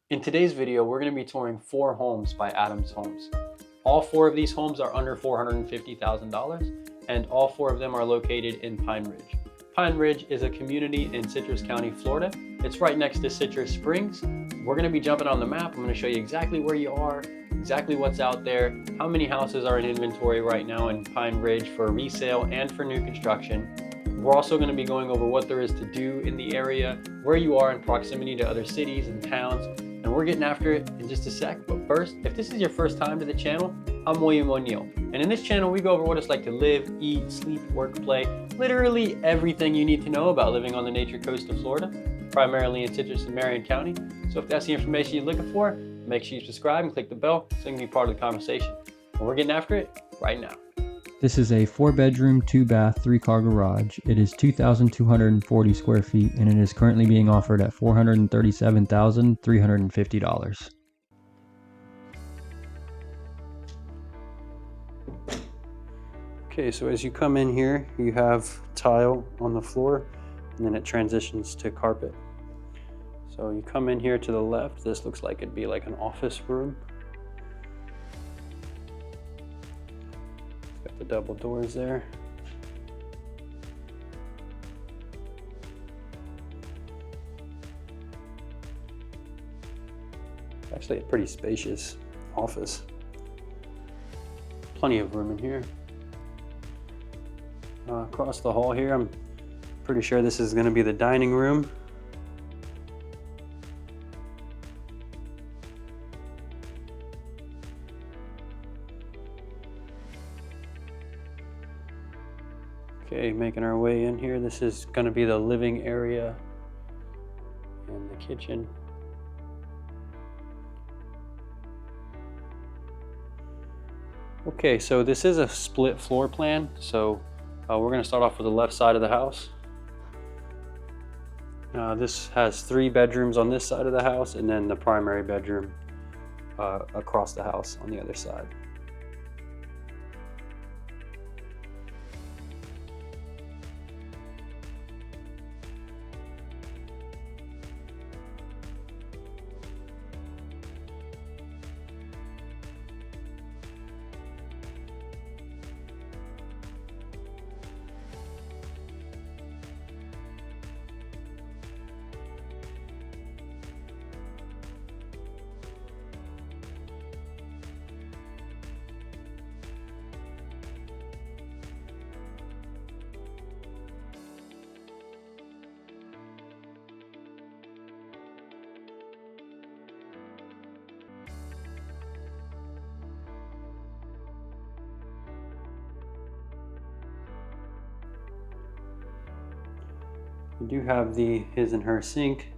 In today's video, we're going to be touring 4 homes by Adams Homes. All 4 of these homes are under $450,000, and all 4 of them are located in Pine Ridge. Pine Ridge is a community in Citrus County, Florida. It's right next to Citrus Springs. We're going to be jumping on the map. I'm going to show you exactly where you are, exactly what's out there, how many houses are in inventory right now in Pine Ridge for resale and for new construction. We're also going to be going over what there is to do in the area, where you are in proximity to other cities and towns, and we're getting after it in just a sec. But first, if this is your first time to the channel, I'm William O'Neill, and in this channel we go over what it's like to live, eat, sleep, work, play, literally everything you need to know about living on the nature coast of Florida, primarily in Citrus and Marion County. So if that's the information you're looking for, make sure you subscribe and click the bell so you can be part of the conversation. And we're getting after it right now. This is a 4-bedroom, 2-bath, 3-car garage. It is 2,240 square feet and it is currently being offered at $437,350. Okay, so as you come in here, you have tile on the floor and then it transitions to carpet. So you come in here to the left, this looks like it'd be like an office room. Got the double doors there. Actually a pretty spacious office. Plenty of room in here. Across the hall here, I'm pretty sure this is going to be the dining room. Okay, making our way in here. This is going to be the living area and the kitchen. Okay, so this is a split floor plan. So we're going to start off with the left side of the house. This has 3 bedrooms on this side of the house and then the primary bedroom across the house on the other side. We do have the his and her sink,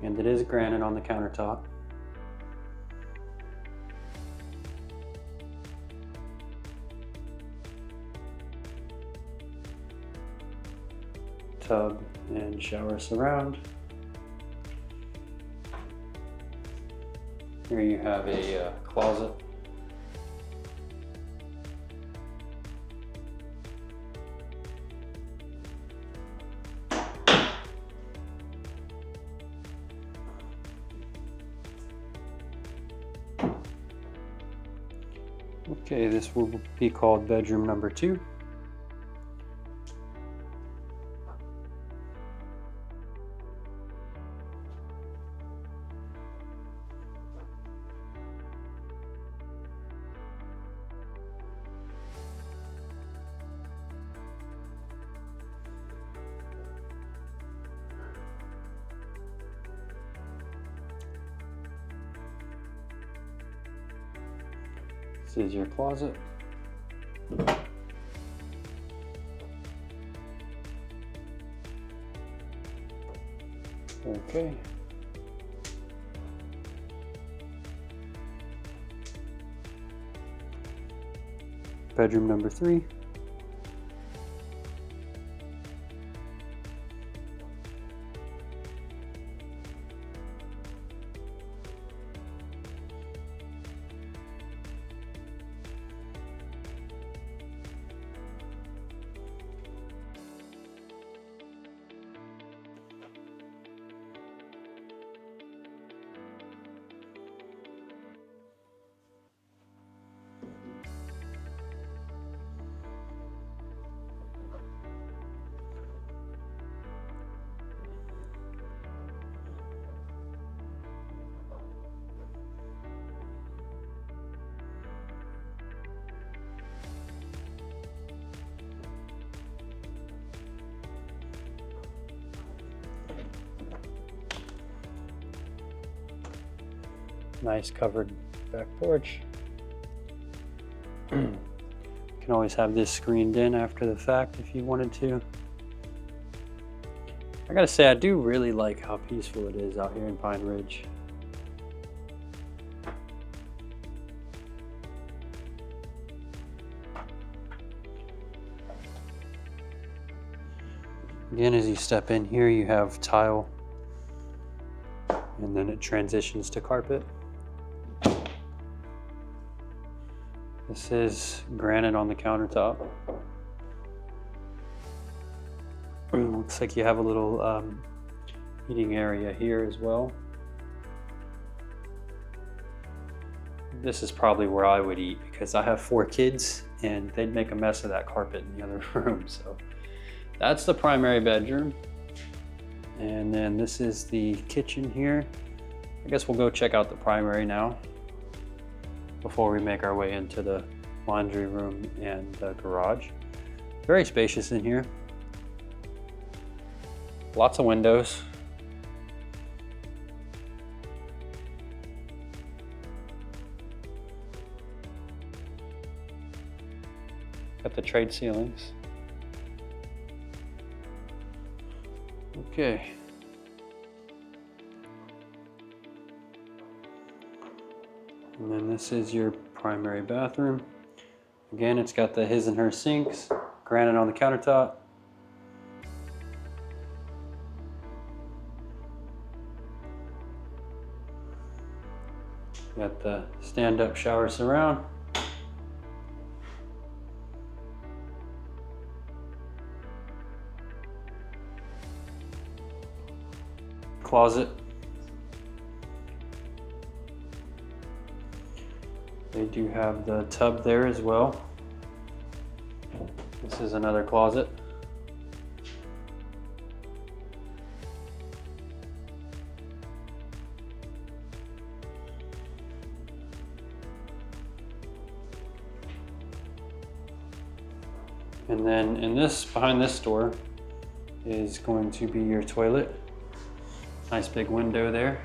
and it is granite on the countertop. Tub and shower surround. Here you have a closet. Okay, this will be called bedroom number 2. This is your closet. Okay. Bedroom number 3. Nice covered back porch. Can always have this screened in after the fact if you wanted to. I gotta say, I do really like how peaceful it is out here in Pine Ridge. Again, as you step in here, you have tile, and then it transitions to carpet. This is granite on the countertop. Looks like you have a little eating area here as well. This is probably where I would eat because I have 4 kids and they'd make a mess of that carpet in the other room. So that's the primary bedroom. And then this is the kitchen here. I guess we'll go check out the primary now before we make our way into the laundry room and the garage. Very spacious in here. Lots of windows. Got the trade ceilings. Okay. And then this is your primary bathroom. Again, it's got the his and her sinks, granite on the countertop. Got the stand-up shower surround. Closet. They do have the tub there as well. This is another closet. And then in this, behind this door is going to be your toilet. Nice big window there.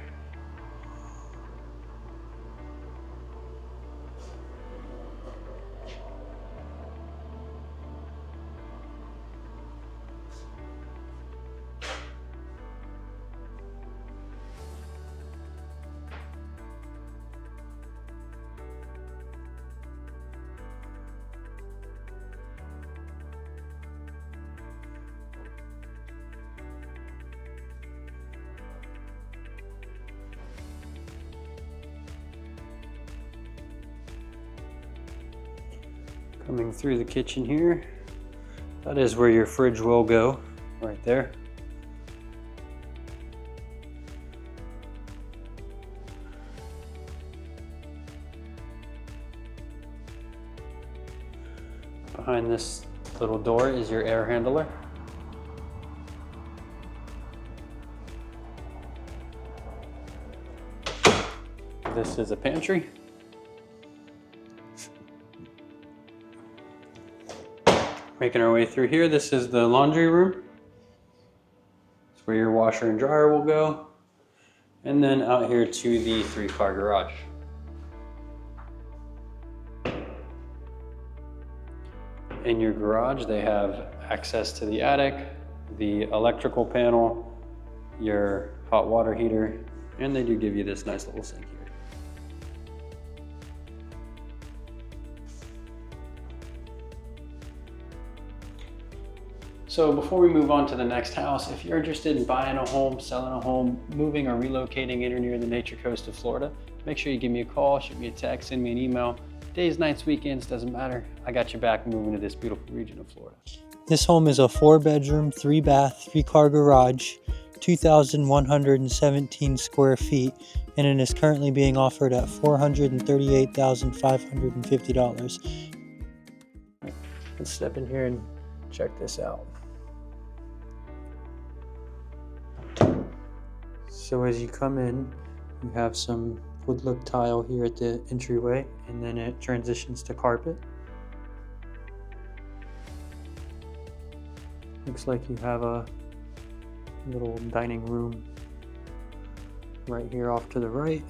Coming through the kitchen here, that is where your fridge will go, right there. Behind this little door is your air handler. This is a pantry. Making our way through here, this is the laundry room. It's where your washer and dryer will go. And then out here to the 3-car garage. In your garage, they have access to the attic, the electrical panel, your hot water heater, and they do give you this nice little sink here. So before we move on to the next house, if you're interested in buying a home, selling a home, moving or relocating in or near the nature coast of Florida, make sure you give me a call, shoot me a text, send me an email. Days, nights, weekends, doesn't matter. I got your back moving to this beautiful region of Florida. This home is a 4-bedroom, 3-bath, 3-car garage, 2,117 square feet, and it is currently being offered at $438,550. Let's step in here and check this out. So as you come in, you have some wood look tile here at the entryway, and then it transitions to carpet. Looks like you have a little dining room right here off to the right.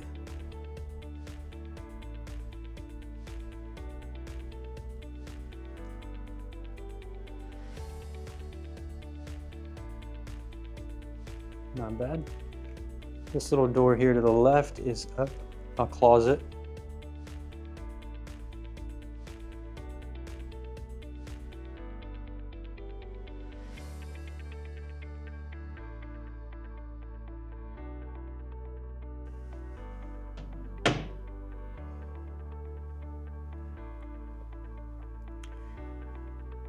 not bad. This little door here to the left is a closet.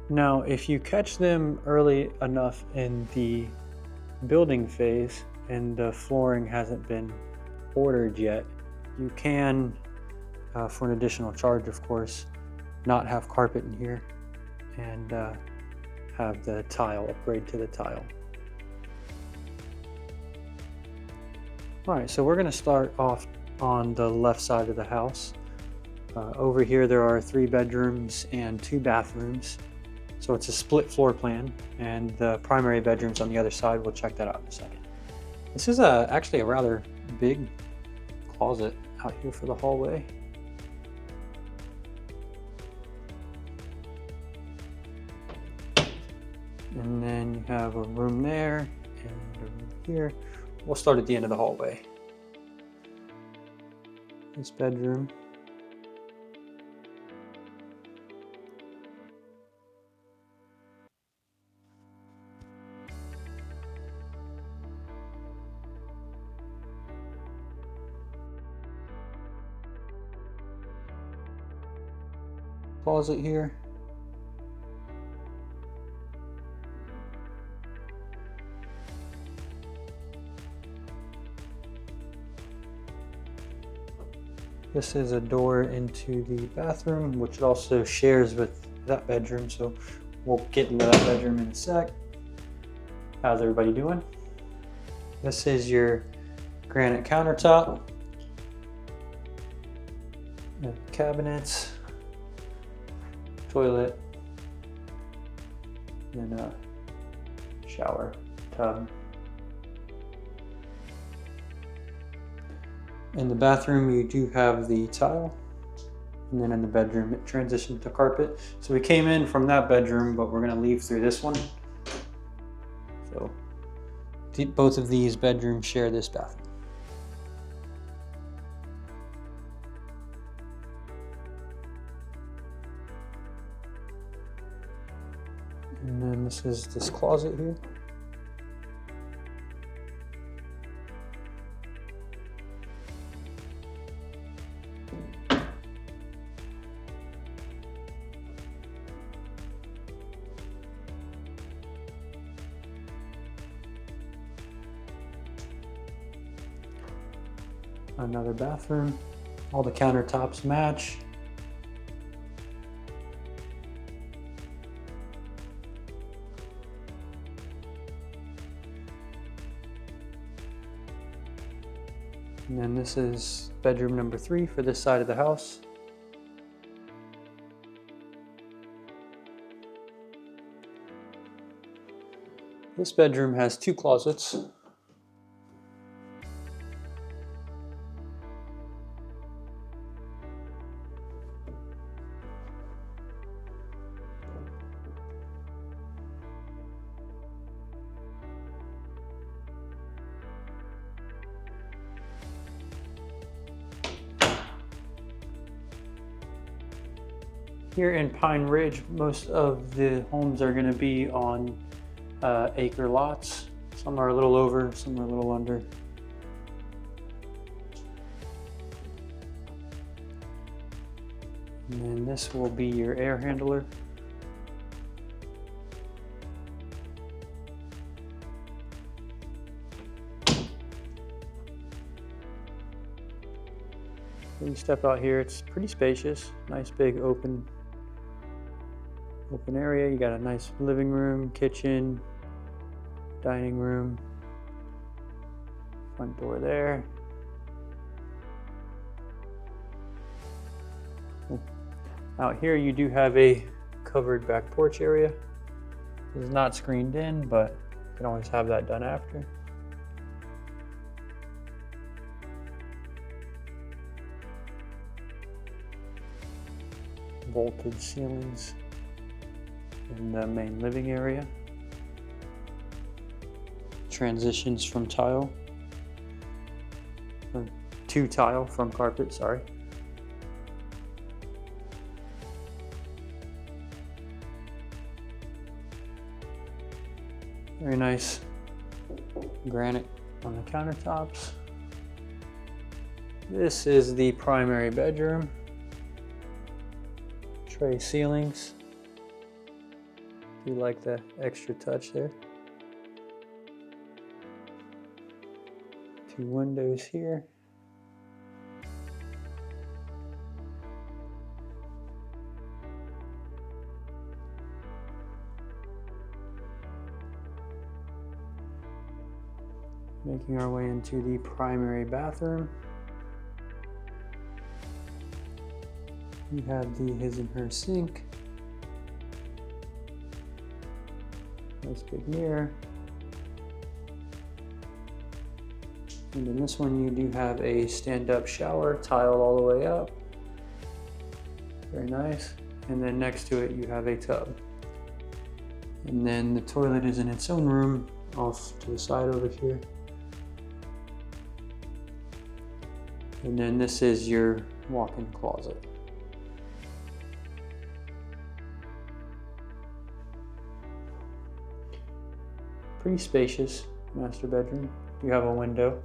Now, if you catch them early enough in the building phase and the flooring hasn't been ordered yet, you can, for an additional charge, of course, not have carpet in here and have the tile, upgrade to the tile. All right, so we're going to start off on the left side of the house. Over here, there are 3 bedrooms and 2 bathrooms. So it's a split floor plan, and the primary bedroom's on the other side. We'll check that out in a second. This is actually a rather big closet out here for the hallway. And then you have a room there and a room here. We'll start at the end of the hallway. This bedroom. Closet here. This is a door into the bathroom, which it also shares with that bedroom, so we'll get into that bedroom in a sec. How's everybody doing? This is your granite countertop, cabinets, toilet, and a shower tub. In the bathroom, you do have the tile, and then in the bedroom, it transitioned to carpet. So we came in from that bedroom, but we're gonna leave through this one. So both of these bedrooms share this bathroom. And then this is this closet here. Another bathroom. All the countertops match. And then this is bedroom number 3 for this side of the house. This bedroom has 2 closets. Here in Pine Ridge, most of the homes are going to be on acre lots. Some are a little over, some are a little under. And then this will be your air handler. When you step out here, it's pretty spacious, nice big open area. You got a nice living room, kitchen, dining room, front door there. Out here you do have a covered back porch area. It is not screened in, but you can always have that done after. Vaulted ceilings in the main living area. transitions from tile, or to tile from carpet, sorry. Very nice granite on the countertops. This is the primary bedroom. Tray ceilings. You like the extra touch there. 2 windows here. Making our way into the primary bathroom. You have the his and her sink. Nice big mirror. And in this one you do have a stand-up shower, tiled all the way up. Very nice. And then next to it you have a tub. And then the toilet is in its own room off to the side over here. And then this is your walk-in closet. Pretty spacious master bedroom. You have a window.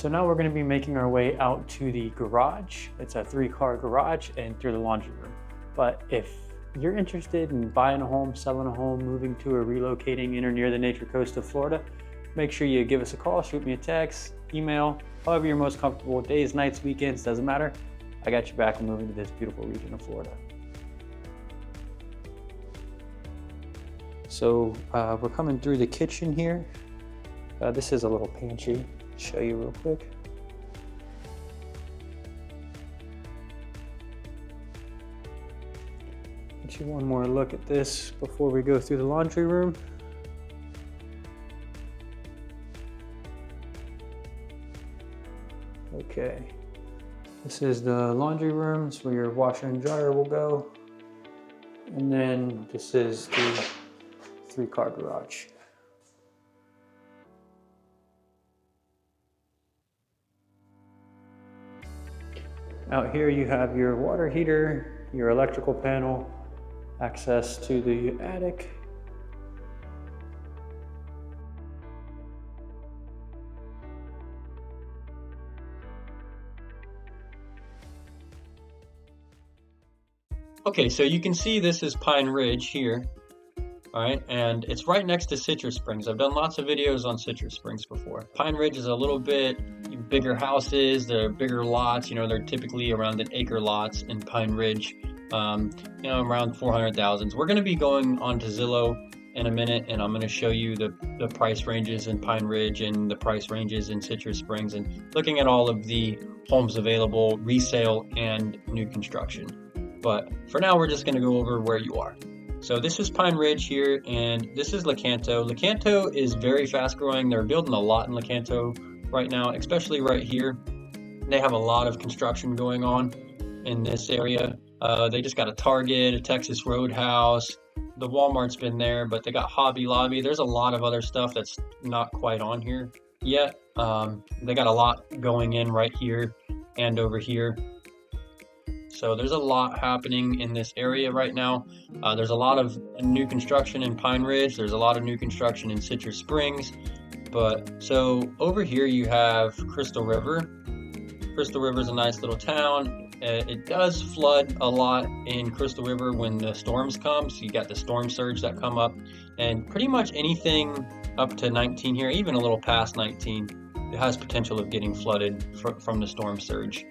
So now we're going to be making our way out to the garage. It's a 3-car garage and through the laundry room. But if you're interested in buying a home, selling a home, moving to or relocating in or near the nature coast of Florida, make sure you give us a call, shoot me a text, email, however you're most comfortable. Days, nights, weekends, doesn't matter. I got you back and moving to this beautiful region of Florida. So we're coming through the kitchen here. This is a little pantry. Show you real quick. Get you one more look at this before we go through the laundry room. Okay, this is the laundry room. It's where your washer and dryer will go. And then this is the 3-car garage. Out here you have your water heater, your electrical panel, access to the attic. Okay, so you can see this is Pine Ridge here, all right, and it's right next to Citrus Springs. I've done lots of videos on Citrus Springs before. Pine Ridge is a little bit bigger houses, they're bigger lots, you know, they're typically around an acre lots in Pine Ridge, you know, around 400,000. We're going to be going on to Zillow in a minute, and I'm going to show you the price ranges in Pine Ridge and the price ranges in Citrus Springs, and looking at all of the homes available, resale and new construction. But for now, we're just going to go over where you are. So this is Pine Ridge here, and this is Lecanto. Lecanto is very fast growing. They're building a lot in Lecanto right now, especially right here. They have a lot of construction going on in this area. They just got a Target, a Texas Roadhouse. The Walmart's been there, but they got Hobby Lobby. There's a lot of other stuff that's not quite on here yet. They got a lot going in right here and over here. So there's a lot happening in this area right now. There's a lot of new construction in Pine Ridge. There's a lot of new construction in Citrus Springs. But so over here you have Crystal River. Crystal River is a nice little town. It does flood a lot in Crystal River when the storms come. So you got the storm surge that come up, and pretty much anything up to 19 here, even a little past 19, it has potential of getting flooded from the storm surge.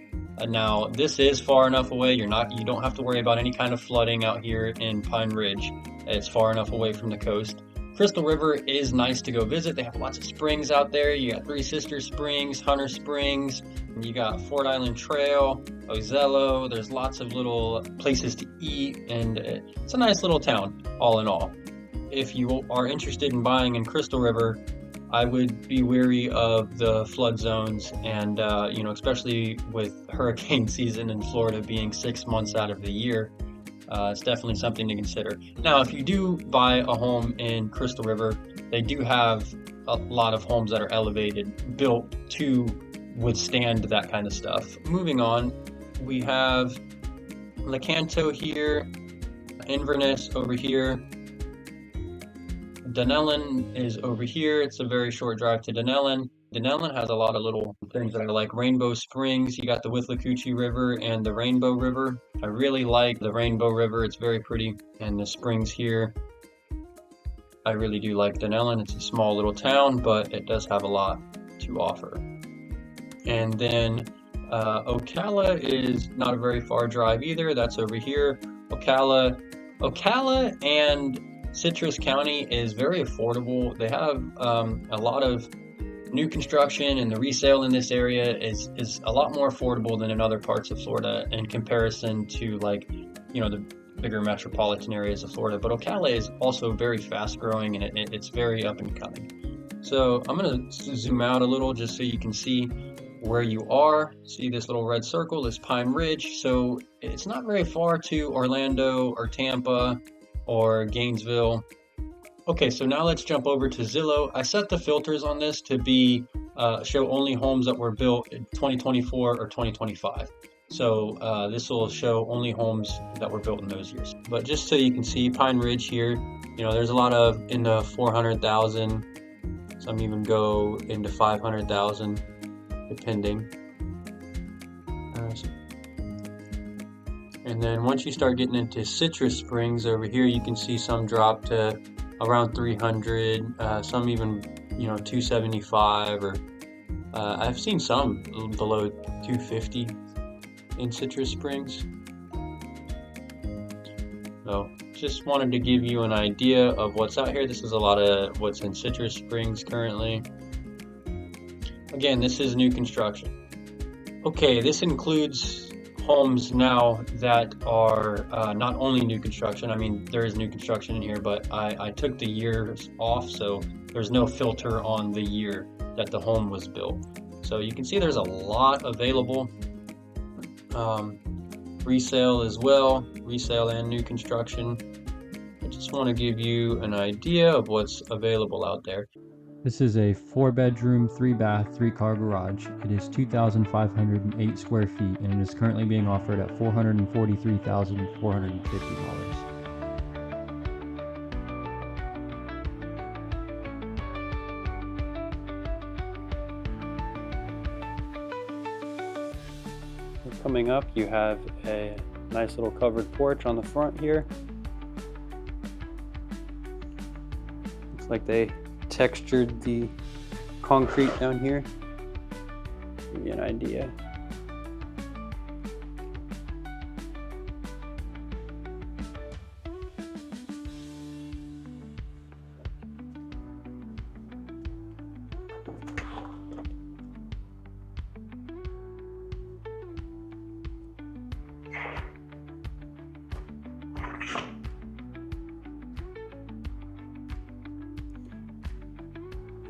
Now this is far enough away. You don't have to worry about any kind of flooding out here in Pine Ridge. It's far enough away from the coast. Crystal River is nice to go visit. They have lots of springs out there. You got Three Sisters Springs, Hunter Springs, and you got Fort Island Trail, Ozello. There's lots of little places to eat, and it's a nice little town, all in all. If you are interested in buying in Crystal River, I would be wary of the flood zones, and especially with hurricane season in Florida being 6 months out of the year. It's definitely something to consider. Now, if you do buy a home in Crystal River, they do have a lot of homes that are elevated, built to withstand that kind of stuff. Moving on, we have Lecanto here, Inverness over here. Dunellen is over here. It's a very short drive to Dunellen. Dunellen has a lot of little things that are like Rainbow Springs. You got the Withlacoochee River and the Rainbow River. I really like the Rainbow River. It's very pretty. And the springs here. I really do like Dunellen. It's a small little town, but it does have a lot to offer. And then Ocala is not a very far drive either. That's over here. Ocala and Citrus County is very affordable. They have a lot of new construction, and the resale in this area is a lot more affordable than in other parts of Florida in comparison to, like, the bigger metropolitan areas of Florida. But Ocala is also very fast growing, and it's very up and coming. So I'm going to zoom out a little just so you can see where you are. See this little red circle is Pine Ridge. So it's not very far to Orlando or Tampa or Gainesville. Okay, so now let's jump over to Zillow. I set the filters on this to be show only homes that were built in 2024 or 2025. So this will show only homes that were built in those years. But just so you can see, Pine Ridge here, there's a lot of in the 400,000. Some even go into 500,000, depending. And then once you start getting into Citrus Springs over here, you can see some drop to around 300, some even 275, or I've seen some below 250 in Citrus Springs. So just wanted to give you an idea of what's out here. This is a lot of what's in Citrus Springs currently. Again, this is new construction. Okay, this includes homes now that are not only new construction. I mean, there is new construction in here, but I took the years off, so there's no filter on the year that the home was built. So you can see there's a lot available. Resale as well, resale and new construction. I just want to give you an idea of what's available out there. This is a 4-bedroom, 3-bath, 3-car garage. It is 2,508 square feet, and it is currently being offered at $443,450. Coming up, you have a nice little covered porch on the front here. Looks like they textured the concrete down here. Give you an idea.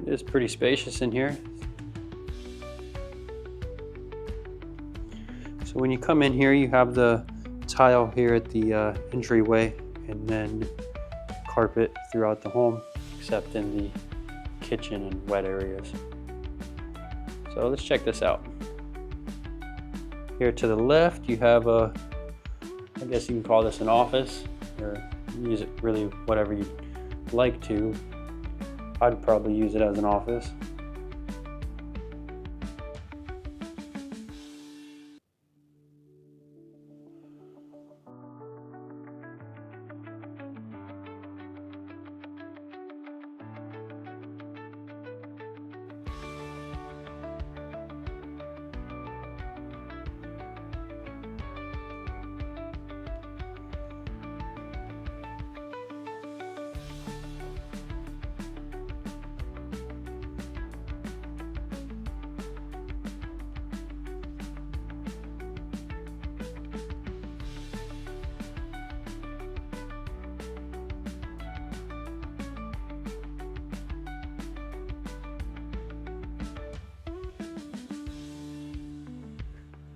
It is pretty spacious in here. So when you come in here, you have the tile here at the entryway, and then carpet throughout the home, except in the kitchen and wet areas. So let's check this out. Here to the left, you have I guess you can call this an office, or use it really whatever you'd like to. I'd probably use it as an office.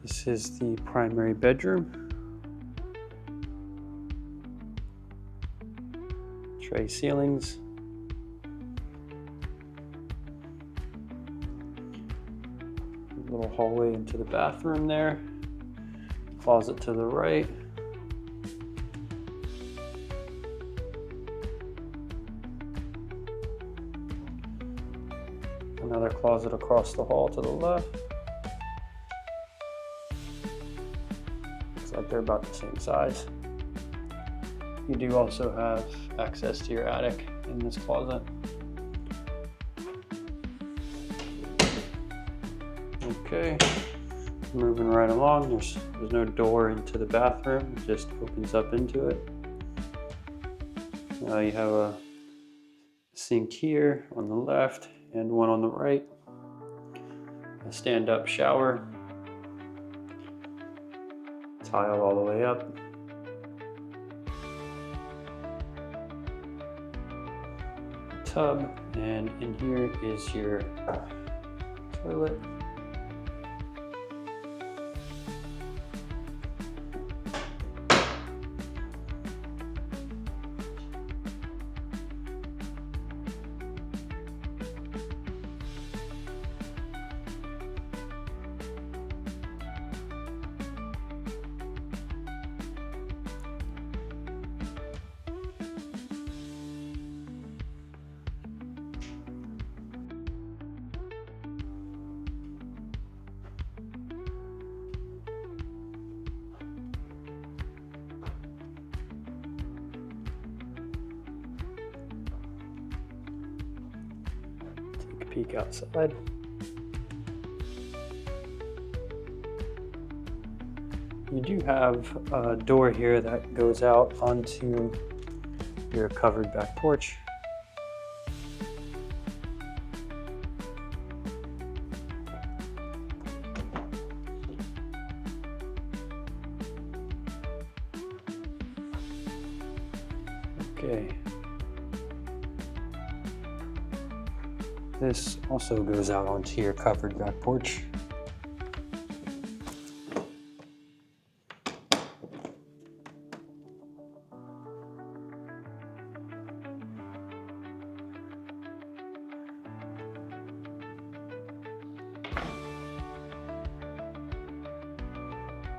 This is the primary bedroom. Gray ceilings. A little hallway into the bathroom there. Closet to the right. Another closet across the hall to the left. Looks like they're about the same size. You do also have access to your attic in this closet. Okay, moving right along, there's no door into the bathroom, it just opens up into it. Now you have a sink here on the left and one on the right. A stand-up shower. Tile all the way up. Tub, and in here is your toilet. Peek outside. You do have a door here that goes out onto your covered back porch. Okay. This also goes out onto your covered back porch.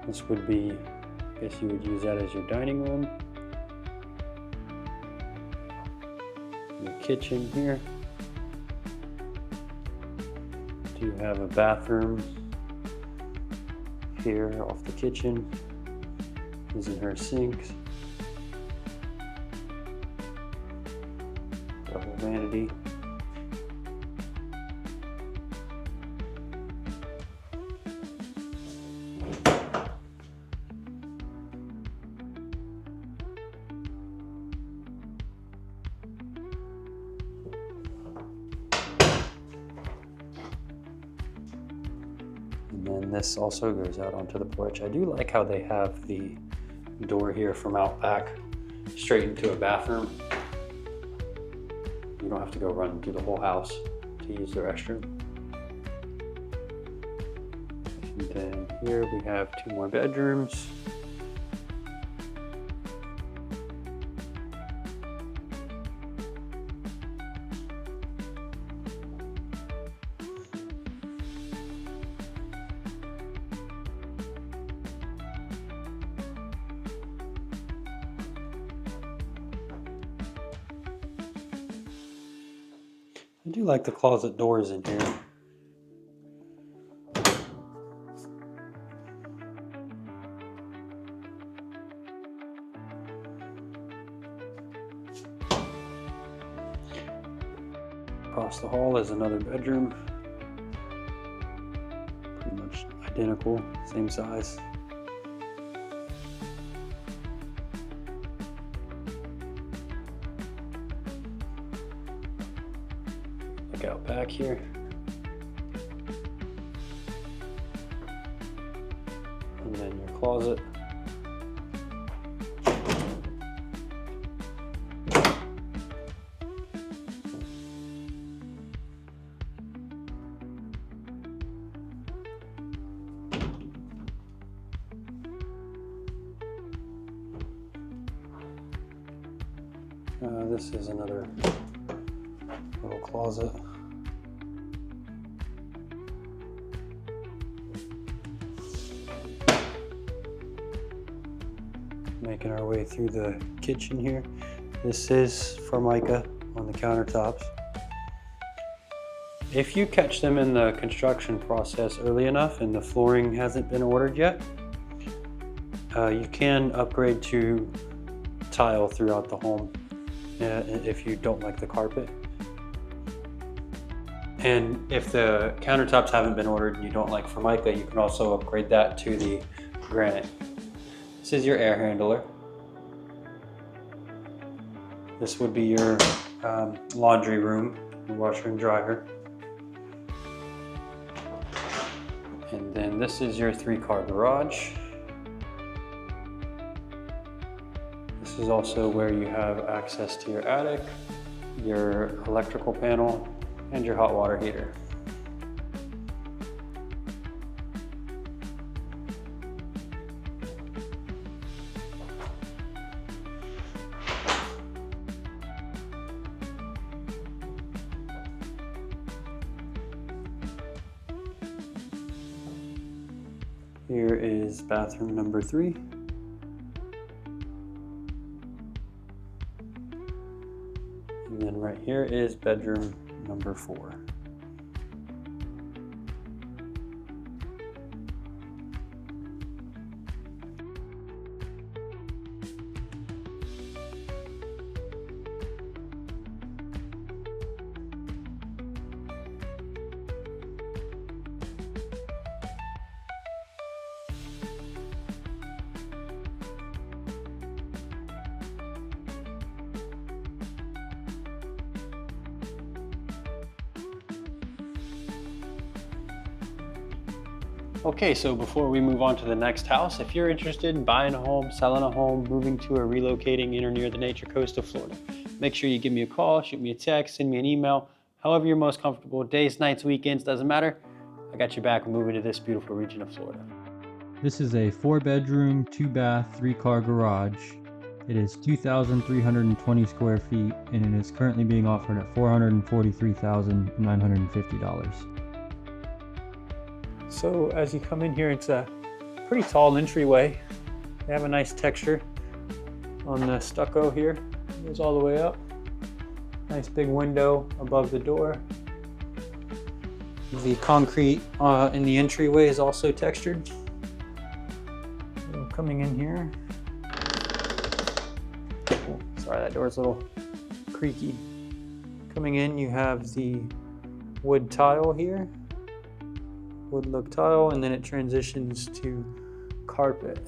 This would be, I guess you would use that as your dining room. Your kitchen here. You have a bathroom here off the kitchen. Using her sinks. Double vanity. And then this also goes out onto the porch. I do like how they have the door here from out back straight into a bathroom. You don't have to go run through the whole house to use the restroom. And then here we have 2 more bedrooms. I do like the closet doors in here. Across the hall is another bedroom. Pretty much identical, same size. Look out back here. And then your closet. This is another little closet. Making our way through the kitchen here. This is Formica on the countertops. If you catch them in the construction process early enough and the flooring hasn't been ordered yet, you can upgrade to tile throughout the home if you don't like the carpet. And if the countertops haven't been ordered and you don't like Formica, you can also upgrade that to the granite. This is your air handler. This would be your laundry room, your washer and dryer. And then this is your 3-car garage. This is also where you have access to your attic, your electrical panel, and your hot water heater. Here is bathroom number 3. And then right here is bedroom number 4. Okay, so before we move on to the next house, if you're interested in buying a home, selling a home, moving to or relocating in or near the nature coast of Florida, make sure you give me a call, shoot me a text, send me an email, however you're most comfortable, days, nights, weekends, doesn't matter. I got your back moving to this beautiful region of Florida. This is a 4-bedroom, 2-bath, 3-car garage. It is 2,320 square feet and it is currently being offered at $443,950. So as you come in here, it's a pretty tall entryway. They have a nice texture on the stucco here. It goes all the way up. Nice big window above the door. The concrete in the entryway is also textured. So coming in here. Oh, sorry, that door's a little creaky. Coming in, you have the wood tile here. Wood look tile, and then it transitions to carpet.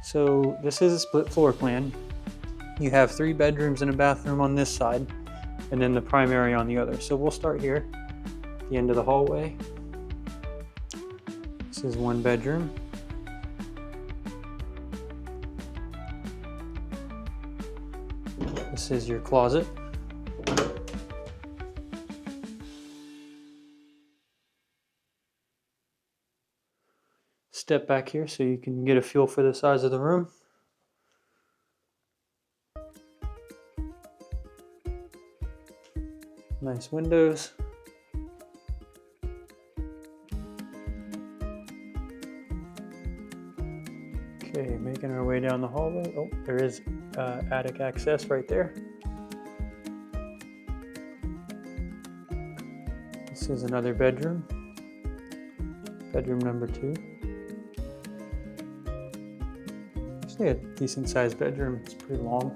So this is a split floor plan. You have 3 bedrooms and a bathroom on this side, and then the primary on the other. So we'll start here, the end of the hallway. This is 1 bedroom. This is your closet. Step back here so you can get a feel for the size of the room. Nice windows. Okay, making our way down the hallway. Oh, there is attic access right there. This is another bedroom. Bedroom number 2. Actually a decent sized bedroom. It's pretty long.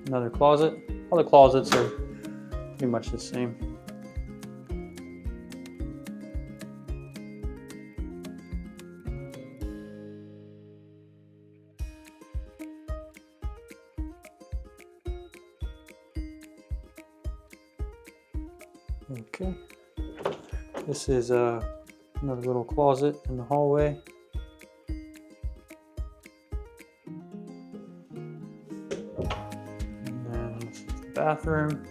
Another closet. All the closets are pretty much the same. Okay. This is Another little closet in the hallway. And then this is the bathroom.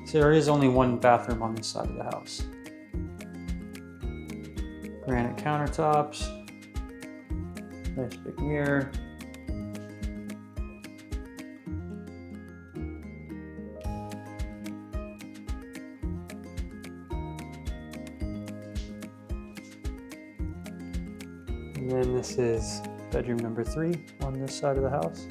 So there is only one bathroom on this side of the house. Granite countertops. Nice big mirror. And then this is bedroom number 3 on this side of the house.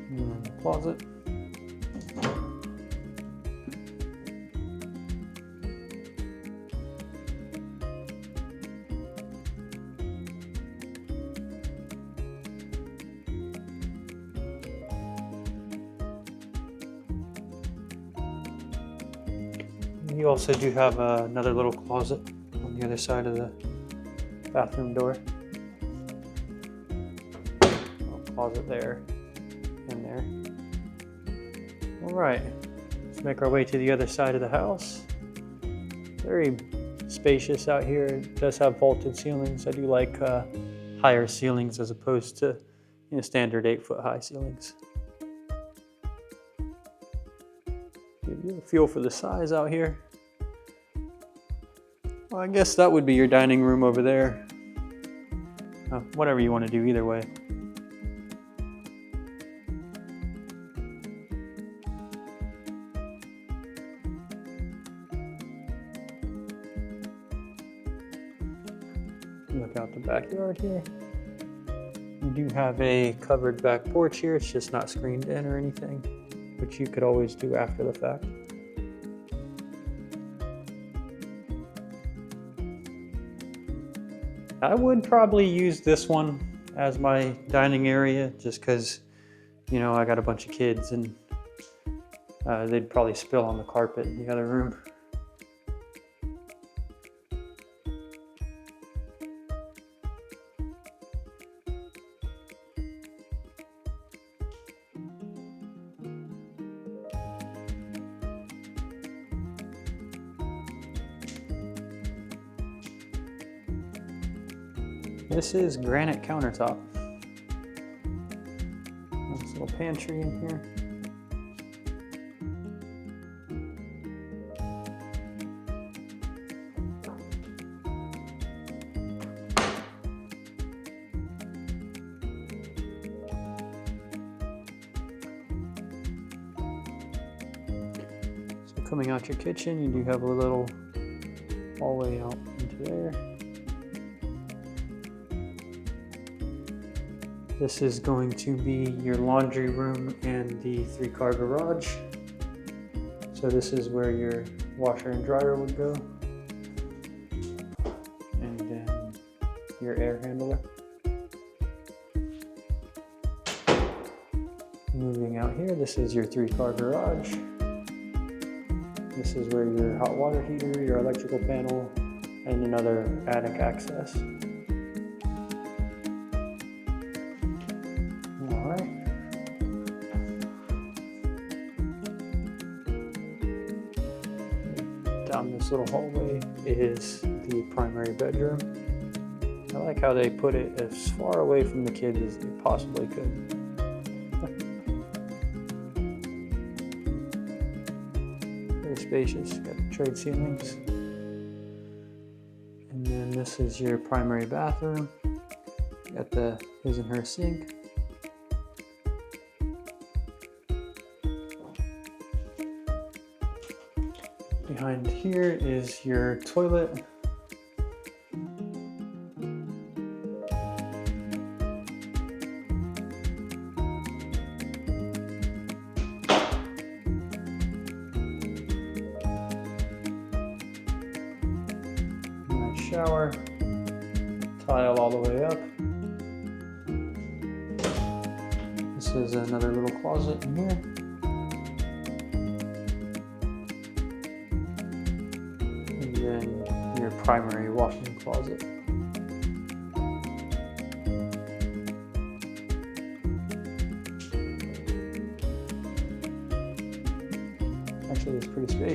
And then the closet. You also do have another little closet on the other side of the bathroom door. Little closet there and there. All right, let's make our way to the other side of the house. Very spacious out here. It does have vaulted ceilings. I do like higher ceilings as opposed to standard 8-foot high ceilings. Give you a feel for the size out here. Well, I guess that would be your dining room over there. Whatever you want to do, either way. Look out the backyard here. You do have a covered back porch here. It's just not screened in or anything, which you could always do after the fact. I would probably use this one as my dining area just because, I got a bunch of kids and they'd probably spill on the carpet in the other room. This is granite countertop. Nice little pantry in here. So coming out your kitchen, you do have a little hallway out into there. This is going to be your laundry room and the 3-car garage. So this is where your washer and dryer would go. And then your air handler. Moving out here, this is your 3-car garage. This is where your hot water heater, your electrical panel, and another attic access. Down this little hallway is the primary bedroom. I like how they put it as far away from the kids as they possibly could. Very spacious, got trade ceilings. And then this is your primary bathroom. Got the his and her sink. Behind here is your toilet. Nice shower. Tile all the way up. This is another little closet in here. Then your primary walk-in closet.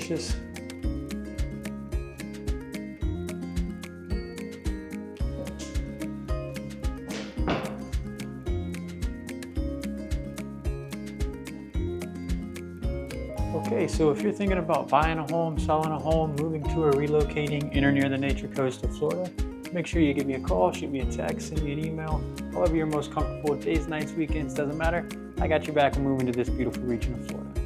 spacious. Okay, so if you're thinking about buying a home, selling a home, moving to or relocating in or near the nature coast of Florida, make sure you give me a call, shoot me a text, send me an email, however you're most comfortable, days, nights, weekends, doesn't matter. I got your back when moving to this beautiful region of Florida.